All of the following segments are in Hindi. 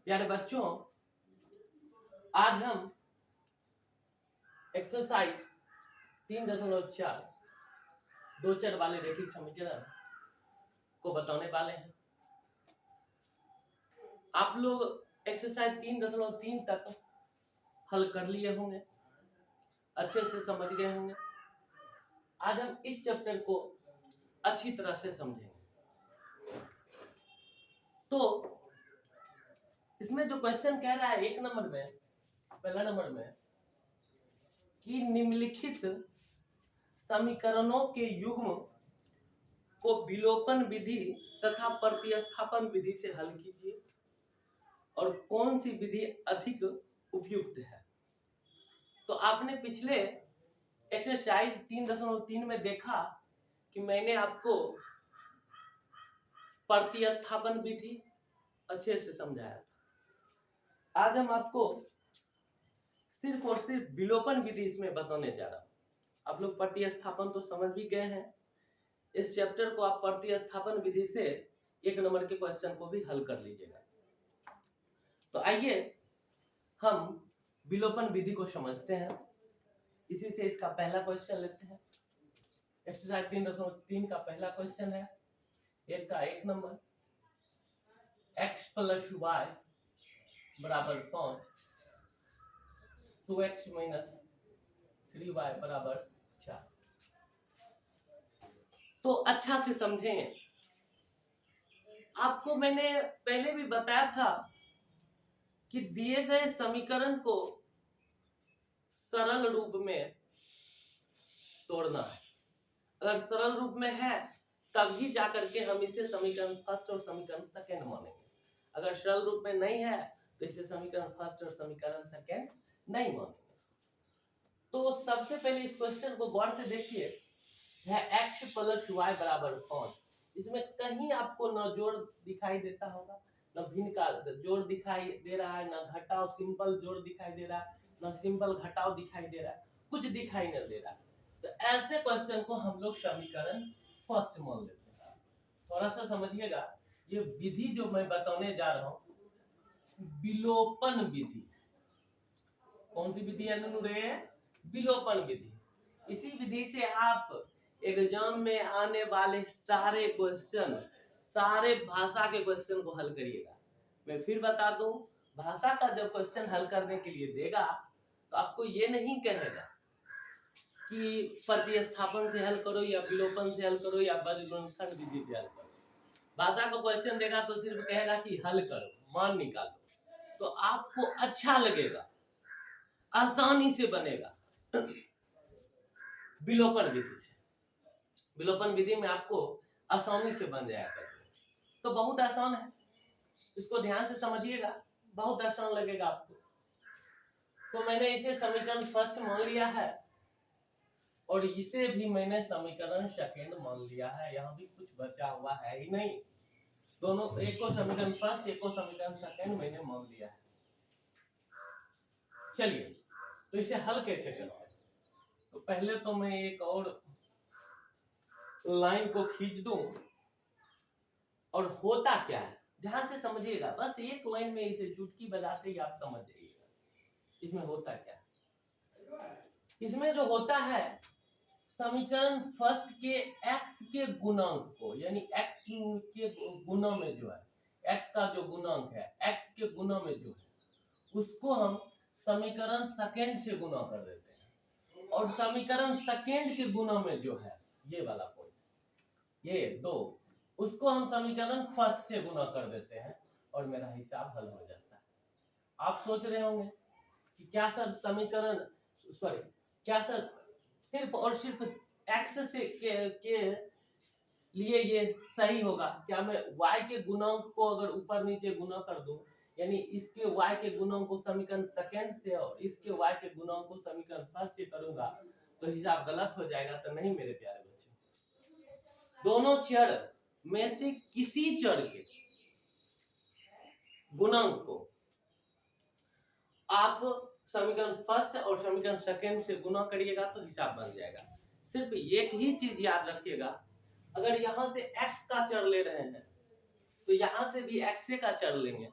प्यारे बच्चों, आज हम एक्सरसाइज 3.4 दो चर वाले रैखिक समीकरण को बताने वाले हैं। आप लोग एक्सरसाइज 3.3 तक हल कर लिए होंगे, अच्छे से समझ गए होंगे। आज हम इस चैप्टर को अच्छी तरह से समझेंगे। तो इसमें जो क्वेश्चन कह रहा है 1 नंबर में, पहला नंबर में, कि निम्नलिखित समीकरणों के युग्म को विलोपन विधि तथा प्रतिस्थापन विधि से हल कीजिए और कौन सी विधि अधिक उपयुक्त है। तो आपने पिछले एक्सरसाइज 3.3 में देखा कि मैंने आपको प्रतिस्थापन विधि अच्छे से समझाया था। आज हम आपको सिर्फ और सिर्फ विलोपन विधि इसमें बताने जा रहा हूं। आप लोग प्रतिस्थापन तो समझ भी गए हैं। इस चैप्टर को आप प्रतिस्थापन विधि से 1 नंबर के क्वेश्चन को भी हल कर लीजिएगा। तो आइए हम विलोपन विधि को समझते हैं। इसी से इसका पहला क्वेश्चन लेते हैं। एक्सरसाइज 3.3 का पहला क्वेश्चन है 1 नंबर, x प्लस y बराबर 5, 2x माइनस 3y बराबर 4। तो अच्छा से समझें। आपको मैंने पहले भी बताया था कि दिए गए समीकरण को सरल रूप में तोड़ना है। अगर सरल रूप में है तभी जाकर के हम इसे समीकरण फर्स्ट और समीकरण सेकंड मानेंगे। अगर सरल रूप में नहीं है तो इसे समीकरण फर्स्ट और समीकरण सेकंड नहीं मानेंगे। तो सबसे पहले इस क्वेश्चन को गौर से देखिए। है x प्लस y बराबर 5। इसमें कहीं आपको न जोड़ दिखाई देता होगा, न भिन्न का जोड़ दिखाई दे रहा है, न घटाव सिंपल जोड़ दिखाई दे रहा है, न सिंपल घटाव दिखाई दे रहा है, कुछ दिखाई नहीं दे रहा है। तो ऐसे क्वेश्चन को हम लोग समीकरण फर्स्ट मान लेते हैं। थोड़ा सा समझिएगा, ये विधि जो मैं बताने जा रहा हूं विलोपन विधि। कौन सी विधि है नन्नू रे? विलोपन विधि। इसी विधि से आप एग्जाम में आने वाले सारे क्वेश्चन, सारे भाषा के क्वेश्चन को हल करिएगा। मैं फिर बता दूं, भाषा का जब क्वेश्चन हल करने के लिए देगा तो आपको ये नहीं कहेगा कि प्रतिस्थापन से हल करो या विलोपन से हल करो या वर्गीकरण विधि से हल करो। भाषा का क्वेश्चन देगा तो सिर्फ कहेगा कि हल करो, मान निकालो। तो आपको अच्छा लगेगा, आसानी से बनेगा विलोपन विधि से। विलोपन विधि में आपको आसानी से बन जाएगा। तो बहुत आसान है, इसको ध्यान से समझिएगा, बहुत आसान लगेगा आपको। तो मैंने इसे समीकरण फर्स्ट मान लिया है और इसे भी मैंने समीकरण सेकंड मान लिया है। यहाँ भी कुछ बचा हुआ है ही नहीं। दोनों, एक को समीकरण फर्स्ट, एक को समीकरण सेकंड मैंने मान लिया है। चलिए, तो इसे हल कैसे करते हैं? तो पहले तो मैं एक और लाइन को खींच दूं और होता क्या है ध्यान से समझिएगा। बस एक लाइन में इसे चुटकी बजाते ही आप समझ जाइएगा इसमें होता क्या है। इसमें जो होता है, समीकरण फर्स्ट के x के गुणांक को, यानी x के गुना में जो है, x का जो गुणांक है, x के गुना में जो है, उसको हम समीकरण सेकंड से गुना कर देते हैं। और समीकरण सेकंड के गुना में जो है, ये वाला पॉइंट, ये 2, उसको हम समीकरण फर्स्ट से गुना कर देते हैं और मेरा हिसाब हल हो जाता है। आप सोच रहे होंगे कि क्या सर समीकरण, क्या सर सिर्फ और सिर्फ x से के लिए ये सही होगा? क्या मैं y के गुणांक को अगर ऊपर नीचे गुना कर दूं, यानी इसके y के गुणांक को समीकरण सेकंड से और इसके y के गुणांक को समीकरण फर्स्ट से करूंगा तो हिसाब गलत हो जाएगा? तो नहीं मेरे प्यारे बच्चों, दोनों चर में से किसी चर के गुणांक को आप समीकरण फर्स्ट और समीकरण सेकंड से गुना करिएगा तो हिसाब बन जाएगा। सिर्फ एक ही चीज याद रखिएगा, अगर यहां से x का चर ले रहे हैं तो यहां से भी x का चर लेंगे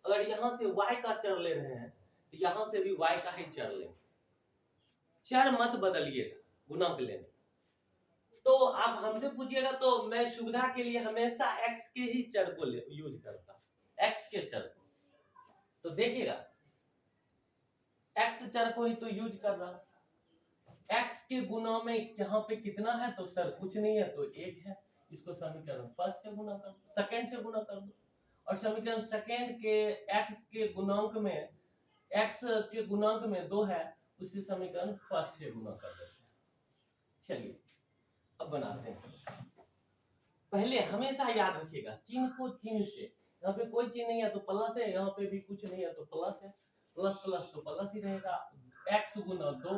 अगर यहां से y का चर ले रहे हैं तो यहां से भी y का ही चर लेंगे, चर मत बदलिएगा गुणक लेने। तो आप हमसे पूछिएगा तो मैं सुविधा के लिए हमेशा x के ही चर को यूज करता हूं, x के चर को। तो देखिएगा x चर को ही तो यूज कर रहा, x के गुना में यहाँ पे कितना है तो सर कुछ नहीं है तो 1 है, इसको समीकरण फर्स्ट से गुना कर दो, सेकंड से गुना कर दो, और समीकरण सेकंड के x के गुणांक में, x के गुणांक में 2 है, उसी समीकरण फर्स्ट से गुना कर देते हैं। चलिए अब बनाते हैं। पहले हमेशा याद रखिएगा चिन्ह को चिन्ह से, यहाँ पे कोई चिन्ह नहीं है तो प्लस है, यहाँ पे भी कुछ नहीं है तो प्लस है, प्लस प्लस तो प्लस ही रहेगा, x गुना 2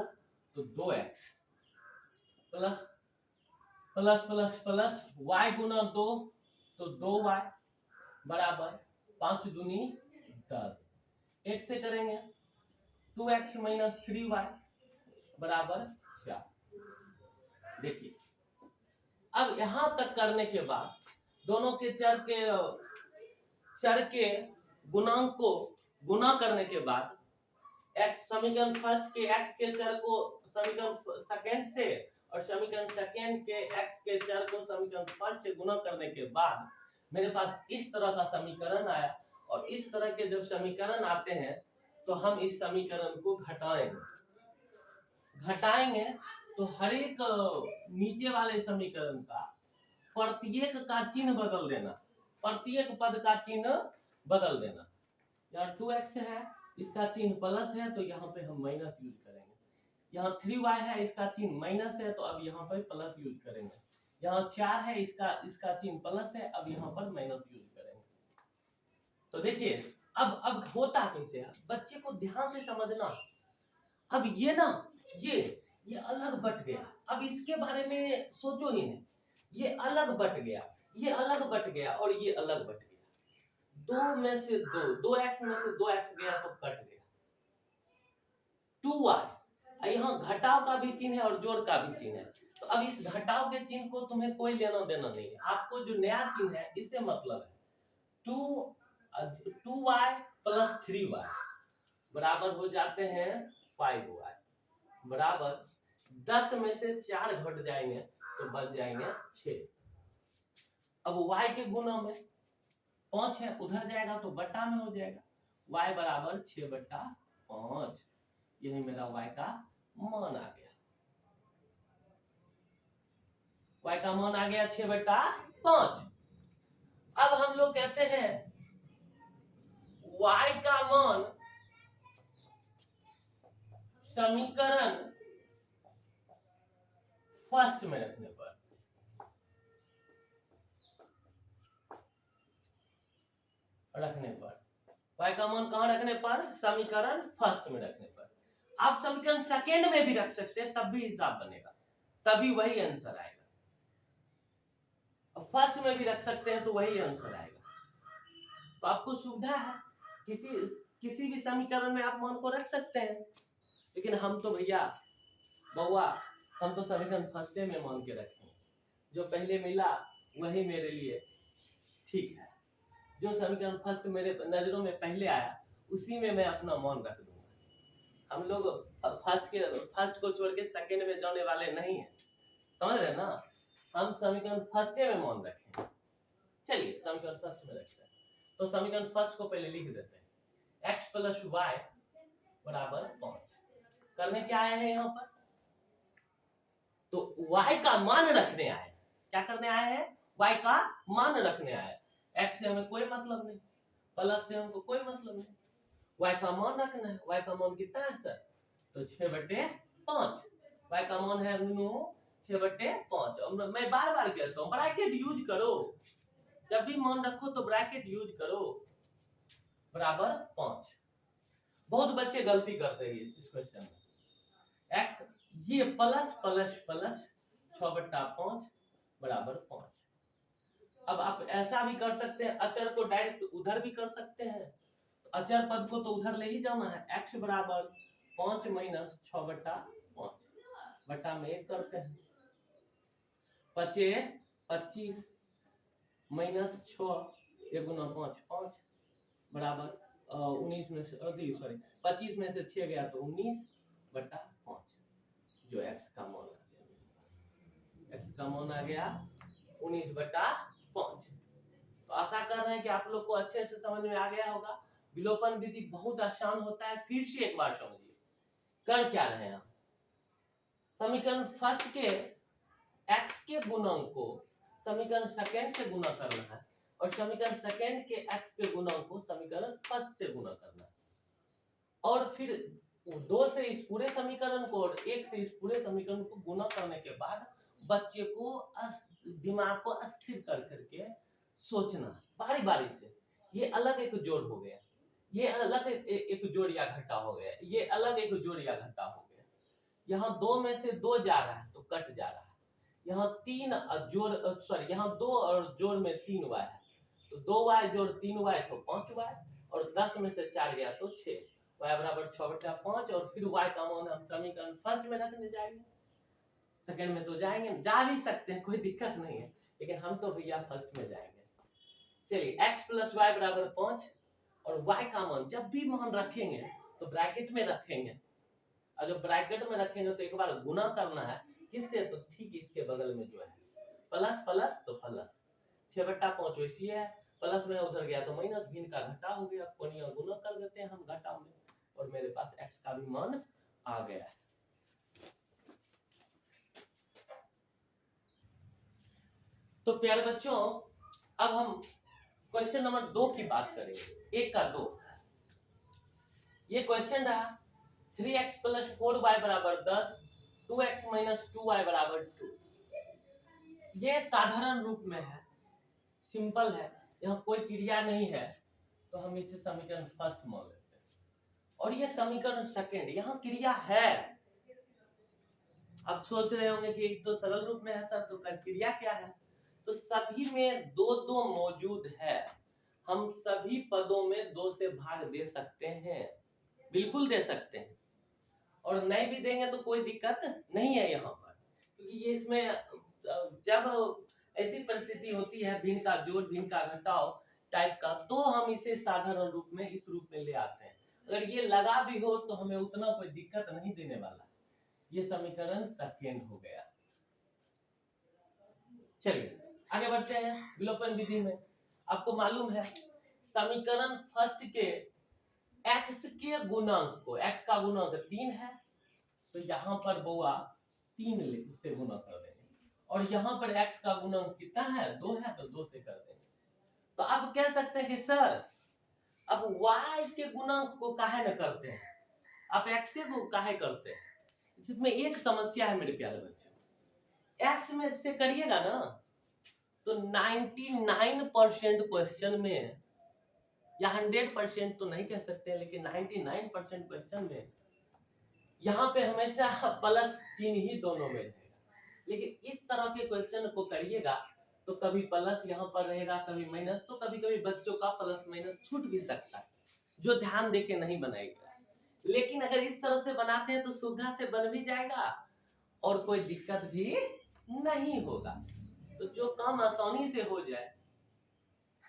तो 2x, plus plus plus plus y गुना 2 तो 2y बराबर 5 दूनी 10, एक से करेंगे 2x माइनस 3y बराबर 4। देखिए अब यहां तक करने के बाद दोनों के चर के गुणांक को गुना करने के बाद x समीकरण फर्स्ट के x के चर को समीकरण सेकंड से और समीकरण सेकंड के x के चर को समीकरण फर्स्ट से गुना करने के बाद मेरे पास इस तरह का समीकरण आया। और इस तरह के जब समीकरण आते हैं तो हम इस समीकरण को घटाएंगे तो हर एक नीचे वाले समीकरण का प्रत्येक का चिन्ह बदल देना, प्रत्येक पद का चिन्ह बदल देना। यहाँ 2x है, इसका चिन्ह प्लस है तो यहाँ पे हम माइनस यूज करेंगे, यहाँ 3y है, इसका चिन्ह माइनस है तो अब यहाँ पर प्लस यूज करेंगे, यहाँ 4 है, इसका चिन्ह प्लस है, अब यहाँ पर माइनस यूज करेंगे। तो देखिए अब होता कैसे है, बच्चे को ध्यान से समझना। अब ये ना ये अलग बट गया, अब इसके बारे में सोचो ही नहीं, ये अलग बट गया, ये अलग बट गया और ये अलग बट गया, 2 में से 2x में से 2x गया तो कट गया, 2y, यहाँ घटाव का भी चिन्ह है और जोड़ का भी चिन्ह है। तो अब इस घटाव के चिन्ह को तुम्हें कोई लेना देना नहीं है, आपको जो नया चिन्ह है इससे मतलब है 2y प्लस 3y बराबर हो जाते हैं 5y बराबर 10 में से 4 घट जाएंगे तो बच जाएंगे 6। अब y के गुना में 5 है, उधर जाएगा तो बट्टा में हो जाएगा, y बराबर 6/5, यही मेरा y का मान आ गया, y का मान आ गया 6/5। अब हम लोग कहते हैं y का मान समीकरण फर्स्ट में रखने पर, y का मान कहां रखने पर, समीकरण फर्स्ट में रखने पर। आप समीकरण सेकंड में भी रख सकते हैं तब भी हिसाब बनेगा, तभी वही आंसर आएगा, फर्स्ट में भी रख सकते हैं तो वही आंसर आएगा। तो आपको सुविधा है, किसी भी समीकरण में आप मान को रख सकते हैं, लेकिन हम तो भैया बउआ हम तो समीकरण फर्स्ट में मान के रखेंगे, जो पहले मिला वही मेरे लिए ठीक है, जो समीकरण फर्स्ट मेरे नजरों में पहले आया उसी में मैं अपना मान रख दूंगा। हम लोग फर्स्ट को छोड़ के सेकंड में जाने वाले नहीं है, समझ रहे ना, हम समीकरण फर्स्ट में मान रखेंगे। चलिए समीकरण फर्स्ट में रखते हैं, तो समीकरण फर्स्ट को पहले लिख देते हैं, x प्लस वाई बराबर 5। करने क्या आए हैं यहाँ पर, तो y का मान रखने आए, क्या करने आए हैं, y का मान रखने आए, x से हमें कोई मतलब नहीं, प्लस से हमको कोई मतलब नहीं, y का मान रखना है। y का मान कितना है सर, तो 6/5, y का मान है 6/5। मैं बार बार कहता हूँ ब्रैकेट यूज करो, जब भी मान रखो तो ब्रैकेट यूज करो, बराबर 5। बहुत बच्चे गलती करते हैं इस क्वेश्चन में, x ये प्लस प्लस प्लस 6/5 बराबर 5। अब आप ऐसा भी कर सकते हैं, अचर को डायरेक्ट उधर भी कर सकते हैं, अचर पद को तो उधर ले ही जाना है, x बराबर 5 माइनस 6/5 बट्टा में 1 करते हैं, 25 माइनस 6 1 गुना 5 5 बराबर 19 में से 25 में से 6 गया तो 19/5, जो x का मान आ गया, x का मान आ गया 19/5। तो आशा कर रहे हैं कि आप लोग को अच्छे से समझ में आ गया होगा। विलोपन विधि बहुत आसान होता है, फिर से एक बार समझिए। कर क्या रहे हैं हम, समीकरण फर्स्ट के x के गुणक को समीकरण सेकंड से गुना करना है, और समीकरण सेकंड के x के गुणक को समीकरण फर्स्ट से गुना करना है, और फिर 2 से इस पूरे समीकरण को और 1 से इस पूरे समीकरण को गुना करने के बाद बच्चे को दिमाग को स्थिर कर करके सोचना बारी बारी से। ये अलग एक जोड़ हो गया, ये अलग एक जोड़ या घटा हो गया, ये अलग एक जोड़ या घटा हो गया। यहाँ 2 में से 2 जा रहा है तो कट जा रहा है। यहाँ 3 जोड़ यहाँ 2 और जोड़ में 3y है, तो 2y जोड़ 3y तो 5y, और 10 में से 4 गया तो 6, y बराबर 6/5। और फिर y का मान हम समीकरण फर्स्ट में रखने जाएंगे, सेकंड में तो जाएंगे, जा भी सकते हैं, कोई दिक्कत नहीं है, लेकिन हम तो भैया फर्स्ट में जाएंगे। चलिए x + y बराबर 5, और y का मान जब भी मान रखेंगे तो ब्रैकेट में रखेंगे, और जब ब्रैकेट में रखेंगे तो एक बार गुना करना है किससे, तो ठीक इसके बगल में जो है प्लस प्लस तो प्लस, 6/5 वैसी है, प्लस में उधर गया तो माइनस, भिन्न का घटा हो गया, कोनिया गुना कर देते हैं हम घटा में, और मेरे पास x का भी मान आ गया है। तो प्यारे बच्चों, अब हम क्वेश्चन नंबर 2 की बात करेंगे, 1 का 2। ये क्वेश्चन रहा 3x + 4y = 10, 2x - 2y = 2। ये साधारण रूप में है, सिंपल है, यहाँ कोई क्रिया नहीं है, तो हम इसे समीकरण फर्स्ट मान लेते हैं। और ये समीकरण सेकंड, यहाँ क्रिया है। अब सोच रहे होंगे कि एक तो सरल रूप में है सर, तो क्रिया क्या है, तो सभी में 2 मौजूद है, हम सभी पदों में 2 से भाग दे सकते हैं, बिल्कुल दे सकते हैं, और नहीं भी देंगे तो कोई दिक्कत नहीं है यहाँ पर, क्योंकि ये इसमें जब ऐसी परिस्थिति होती है भिन्न का जोड़ भिन्न का घटाव टाइप का, तो हम इसे साधारण रूप में इस रूप में ले आते हैं। अगर ये लगा भी हो तो हमें उतना कोई दिक्कत नहीं देने वाला। ये समीकरण सेकंड हो गया। चलिए आगे बढ़ते हैं विलोपन विधि में। आपको मालूम है समीकरण फर्स्ट के x के गुणांक को, x का गुणांक 3 है, तो यहाँ पर बुआ 3 से गुना कर देंगे, और यहाँ पर x का गुणांक कितना है, 2 है, तो 2 से कर देंगे। तो आप कह सकते हैं कि सर अब y के गुणांक को काहे न करते हैं, आप x को काहे करते हैं। इसमें एक समस्या है मेरे प्यारे बच्चों, x में से करिएगा ना तो 99% क्वेश्चन में, या 100% तो नहीं कह सकते, लेकिन 99% क्वेश्चन में यहाँ पे हमेशा प्लस चिन्ह ही दोनों में रहेगा। लेकिन इस तरह के क्वेश्चन को करिएगा तो कभी प्लस यहाँ पर रहेगा, कभी माइनस, तो कभी कभी बच्चों का प्लस माइनस छूट भी सकता है, जो ध्यान देके नहीं बनाएगा। लेकिन अगर इस तरह से बनाते हैं तो सुविधा से बन भी जाएगा और कोई दिक्कत भी नहीं होगा। तो जो काम आसानी से हो जाए,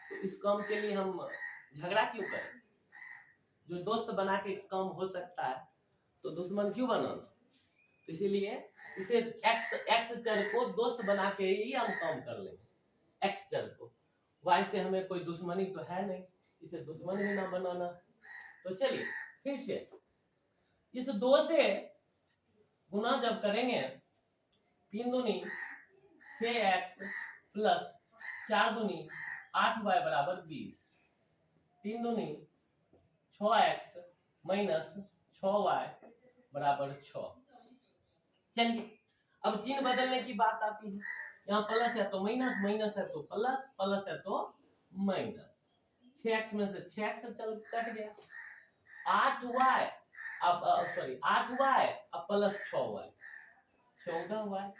तो इस काम के लिए हम झगड़ा क्यों करें। जो दोस्त बना के काम हो सकता है तो दुश्मन क्यों बनाना। इसीलिए इसे एक्स चर को दोस्त बना के ही हम काम कर लेंगे। एक्स चर को, वाई से हमें कोई दुश्मनी तो है नहीं, इसे दुश्मन भी ना बनाना। तो चलिए फिर से इस 2 से गुना जब करेंगे, 3 दूनी 6x प्लस 4 दूनी 8y = 20, 3 दूनी 6x माइनस 6y = 6। चलिए अब चिन्ह बदलने की बात आती है, यहाँ प्लस है तो माइनस, माइनस है तो प्लस, प्लस है तो माइनस। 6x में से 6x चल कट गया, 8y अब 8y अब प्लस 6y 14y,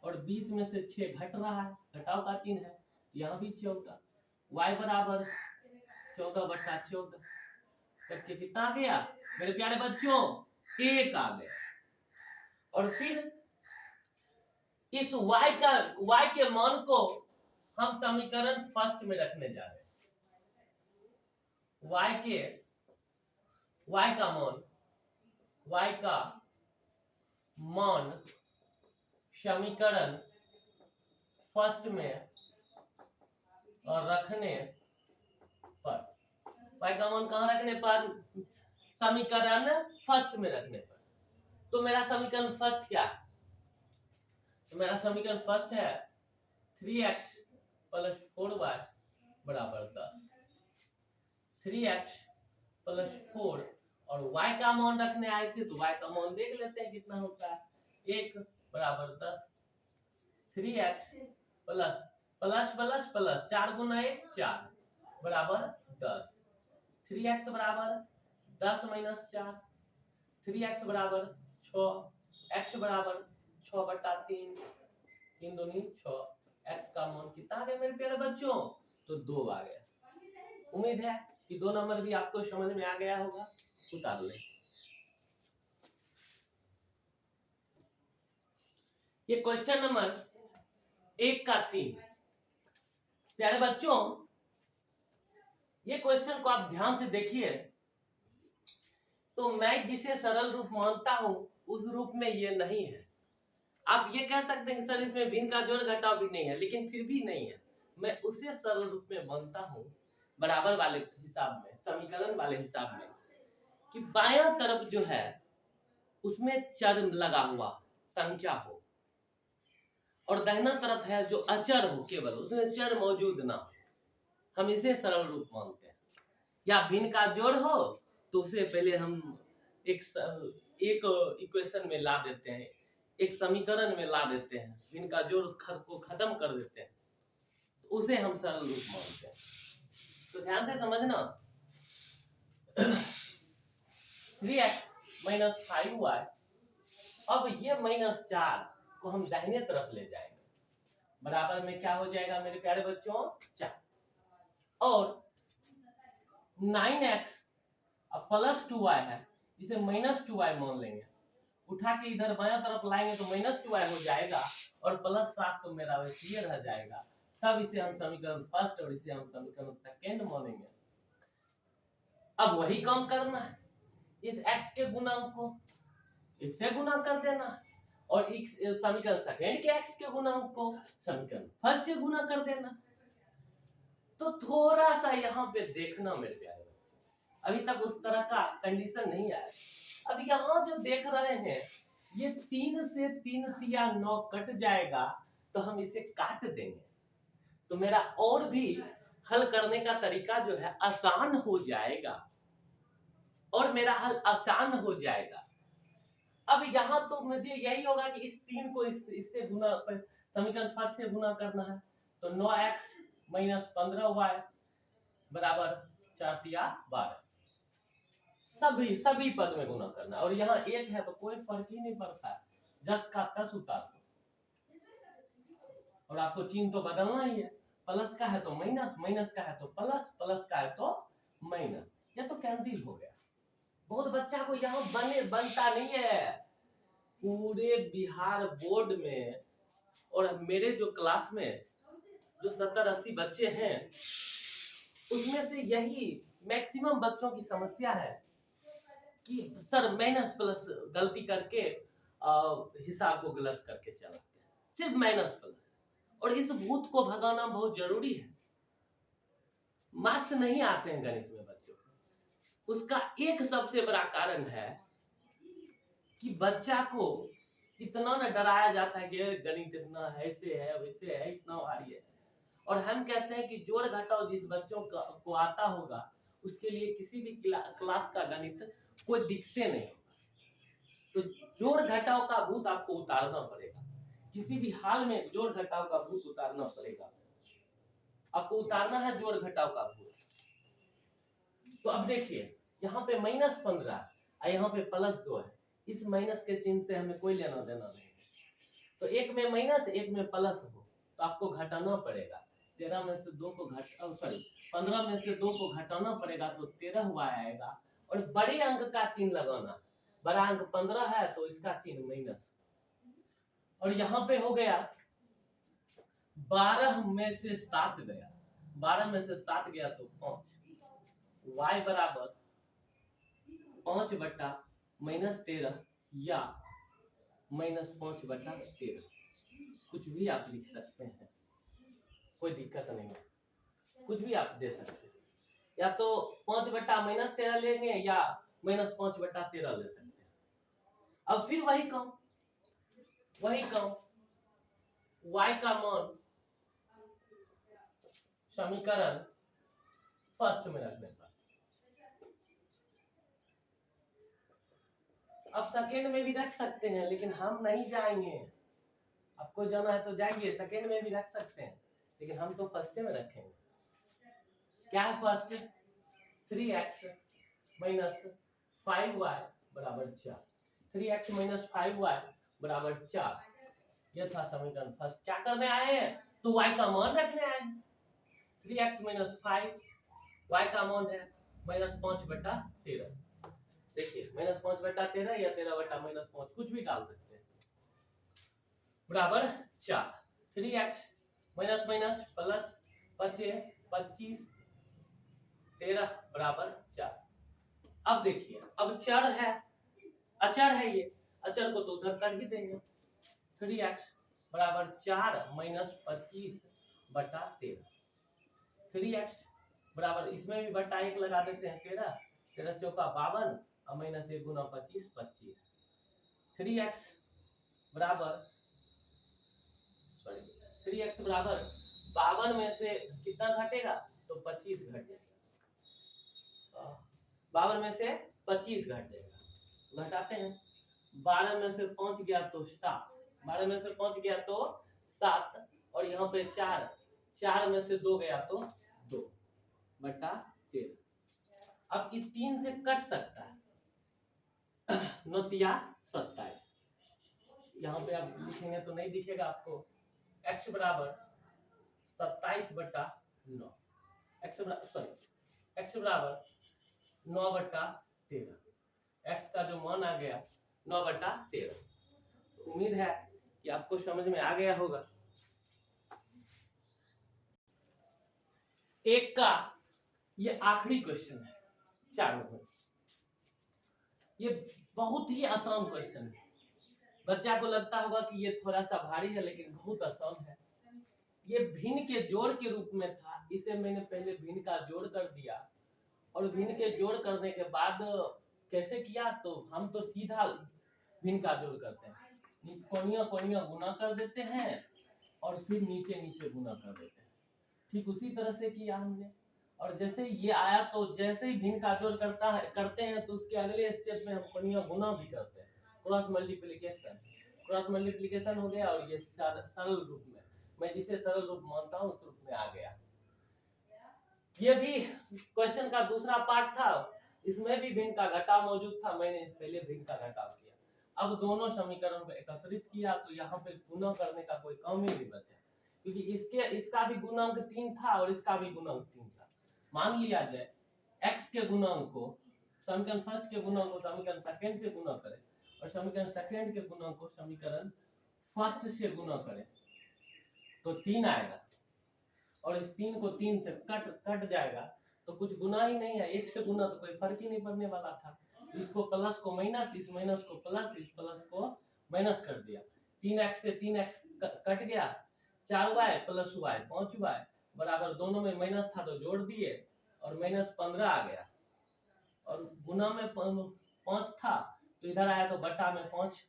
और 20 में से 6 घट रहा है, घटाव का चिन्ह है, यहाँ भी 14, y बराबर 14/14 करके कितना आ गया मेरे प्यारे बच्चों, 1 आ गया। और फिर इस y के मान को हम समीकरण फर्स्ट में रखने जा रहे हैं। y के y का मान समीकरण फर्स्ट में और रखने पर, y का मान कहाँ रखने पर? समीकरण फर्स्ट में रखने पर। तो मेरा समीकरण फर्स्ट क्या है? तो मेरा समीकरण फर्स्ट है 3x प्लस 4y बराबर 10। 3x प्लस 4 और y का मान रखने आए थे तो y का मान देख लेते हैं कितना होता है। 1 बराबर 10। 3x plus plus plus plus 4 गुना 1 4 बराबर 10। 3x बराबर 10 माइनस 4। 3x बराबर 6। x बराबर 6/3। 3 दूनी 6। x का मान कितना आ गया मेरे प्यारे बच्चों? तो 2 आ गया। उम्मीद है कि 2 नंबर भी आपको समझ में आ गया होगा। उतार ले। ये क्वेश्चन नंबर 1 का 3। प्यारे बच्चों, ये क्वेश्चन को आप ध्यान से देखिए तो मैं जिसे सरल रूप मानता हूं उस रूप में ये नहीं है। आप ये कह सकते हैं कि सर इसमें भिन्न का जोड़ घटाव भी नहीं है, लेकिन फिर भी नहीं है। मैं उसे सरल रूप में मानता हूं बराबर वाले हिसाब में, समीकरण वाले हिसाब में, कि बायां तरफ जो है उसमें चर लगा हुआ संख्या हो और दाहिना तरफ है जो अचर हो, केवल उसमें चर मौजूद ना हो। हम इसे सरल रूप मानते हैं। या भिन्न का जोड़ हो तो उसे पहले हम एक इक्वेशन में ला देते हैं, एक समीकरण में ला देते हैं, भिन्न का जोड़ को खत्म कर देते हैं, तो उसे हम सरल रूप मानते हैं। तो ध्यान से समझना। 3x माइनस 5y, अब ये -4 को हम दाहिने तरफ ले जाएंगे। बराबर में क्या हो जाएगा मेरे प्यारे बच्चों? 4। और 9x प्लस 2y है, इसे -2y मान लेंगे। उठा के इधर बायां तरफ लाएंगे तो -2y हो जाएगा और +7 तो मेरा वैसे ही रह जाएगा। तब इसे हम समीकरण फर्स्ट और इसे हम समीकरण सेकंड मानेंगे। अब वही काम करना है, इस x के गुणांक को इससे गुना कर देना और इस समीकरण सेकंड के x के गुणांक को समीकरण फर्स्ट से गुना कर देना। तो थोड़ा सा यहाँ पे देखना मेरे प्यारे, अभी तक उस तरह का कंडीशन नहीं आया। अब यहाँ जो देख रहे हैं ये 3 से 3 तिया 9 कट जाएगा तो हम इसे काट देंगे तो मेरा और भी हल करने का तरीका जो है आसान हो जाएगा और मेरा हल आसान हो जाएगा। अब यहाँ तो मुझे यही होगा कि इस 3 को इससे गुना, समीकरण फर्स्ट से गुना करना है तो 9x माइनस 15y बराबर 4 तिया 12। सभी पद में गुना करना और यहाँ 1 है तो कोई फर्क ही नहीं पड़ता है, 10 का 10 उतार दो और आपको चिन्ह तो बदलना ही है। प्लस का है तो माइनस, माइनस का है तो प्लस, प्लस का है तो माइनस, ये तो कैंसिल हो गया। बहुत बच्चा को यहाँ बनता नहीं है। पूरे बिहार बोर्ड में और मेरे जो क्लास में जो 70-80 बच्चे हैं उसमें से यही मैक्सिमम बच्चों की समस्या है कि सर माइनस प्लस गलती करके हिसाब को गलत करके चलाते हैं, सिर्फ माइनस प्लस। और इस भूत को भगाना बहुत जरूरी है। मार्क्स नहीं आते हैं गणित में बच्चों को, उसका एक सबसे बड़ा कारण है कि बच्चा को इतना न डराया जाता है कि गणित इतना ऐसे है वैसे है, इतना भारी है। और हम कहते हैं कि जोड़ घटाव जिस बच्चों को आता होगा उसके लिए किसी भी क्लास का गणित कोई दिखते नहीं होगा। तो जोड़ घटाव का भूत आपको उतारना पड़ेगा, किसी भी हाल में जोड़ घटाव का भूत उतारना पड़ेगा। आपको उतारना है जोड़ घटाव का भूत। तो अब देखिए यहाँ पे -15 और यहाँ पे +2 है, इस माइनस के चिन्ह से हमें कोई लेना देना नहीं। तो एक में माइनस एक में प्लस हो तो आपको घटाना पड़ेगा। 13 में से 2 को 15 में से 2 को घटाना पड़ेगा तो 13 हुआ आएगा और बड़े अंक का चिन्ह लगाना। बड़ा अंक 15 है तो इसका चिन्ह माइनस। और यहाँ पे हो गया 12 में से 7 गया, 12 में से 7 गया तो 5। y बराबर 5/-13 या -5/13, कुछ भी आप लिख सकते हैं, कोई दिक्कत नहीं है, कुछ भी आप दे सकते हैं, या तो 5/-13 लेंगे या -5/13 ले सकते हैं। अब फिर वही काम y का मान समीकरण फर्स्ट में रखने पर, अब सेकेंड में भी रख सकते हैं, लेकिन हम नहीं जाएंगे। आपको जाना है तो जाइए, सेकेंड में भी रख सकते हैं, लेकिन हम तो फर्स्ट में रखेंगे। क्या है फर्स्ट? 3x - 5y बराबर 4। 3x - 5y बराबर 4, यह था समीकरण फर्स्ट। क्या करने आए हैं? तो y का मान रखने आए हैं। 3x - 5 y का मान है -5/13। देखिए -5/13 या 13/-5, कुछ भी डाल सकते हैं, बराबर 4। 3x माइनस प्लस 25 13 बराबर 4। अब देखिए, अब चर है, अचर है, ये अचर को तो उधर कर ही देंगे। 3x बराबर 4 - 25/13। 3x बराबर, इसमें भी बटा 1 लगा देते हैं, 13 13 चौका 52 और -1 गुना 25 25। 3x बराबर 52 में से कितना घटेगा? तो 25 घट जाएगा। 52 में से 25 घट जाएगा, घटाते हैं। 12 में से 5 गया तो 7, 12 में से 5 गया तो 7, और यहाँ पे 4 में से 2 गया तो 2/13। अब इस 3 से कट सकता है, 9 × 27। यहाँ पे आप लिखेंगे तो नहीं दिखेगा आपको। x बराबर 27/9, x बराबर 9/13। x का जो मान आ गया 9/13। उम्मीद है कि आपको समझ में आ गया होगा। एक का ये आखिरी क्वेश्चन है, चारों में। ये बहुत ही आसान क्वेश्चन है। बच्चा को लगता होगा कि ये थोड़ा सा भारी है, लेकिन बहुत आसान है। ये भिन्न के जोड़ के रूप में था, इसे मैंने पहले भिन्न का जोड़ कर दिया, और भिन्न के जोड़ करने के बाद कैसे किया, तो हम तो सीधा भिन्न का जोड़ करते हैं, कोनिया गुना कर देते हैं और फिर नीचे गुना कर देते हैं। ठीक उसी तरह से किया हमने। और जैसे ये आया तो जैसे ही भिन्न का जोड़ करते हैं तो उसके अगले स्टेप में हम कोनिया गुना भी करते हैं, क्रॉस मल्टीप्लिकेशन हो गया। और ये सरल रूप में, मैं जिसे सरल रूप मानता हूँ उस रूप में आ गया। ये भी क्वेश्चन का दूसरा पार्ट था, इसमें भी भिन्न का घटाव मौजूद था, मैंने इस पहले भिन्न का घटाव किया। अब दोनों समीकरण को एकत्रित किया तो यहाँ पे गुना करने का कोई काम ही नहीं बचा, क्योंकि इसका भी गुणांक 3 था और इसका भी गुणांक 3 था। मान लिया जाए x के गुणांक को समीकरण फर्स्ट के गुणांक को समीकरण सेकंड से गुना करें, और समीकरण सेकंड के गुणांक को समीकरण फर्स्ट से गुना करें, तो 3 आएगा। और इस 3 को 3 से कट जाएगा, तो कुछ गुना ही नहीं है। 1 से गुना तो कोई फर्क ही नहीं पड़ने वाला था। इसको प्लस को माइनस, इस माइनस को प्लस, इस प्लस को माइनस कर दिया। 3x से 3x कट गया, 4y + y 5y बराबर, दोनों में माइनस था तो जोड़ दिए और -15 आ गया। और गुना में 5 था तो इधर आया तो बटा में 5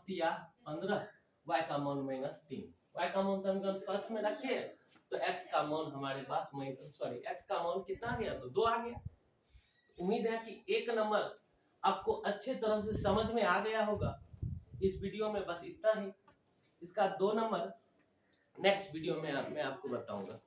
3 15, y का मान -3। y का मान समीकरण फर्स्ट में रखे तो x का मान हमारे पास x का मान कितना गया, तो 2 आ गया। उम्मीद है कि 1 नंबर आपको अच्छे तरह से समझ में आ गया होगा। इस वीडियो में बस इतना ही। इसका 2 नंबर नेक्स्ट वीडियो में मैं आपको बताऊंगा।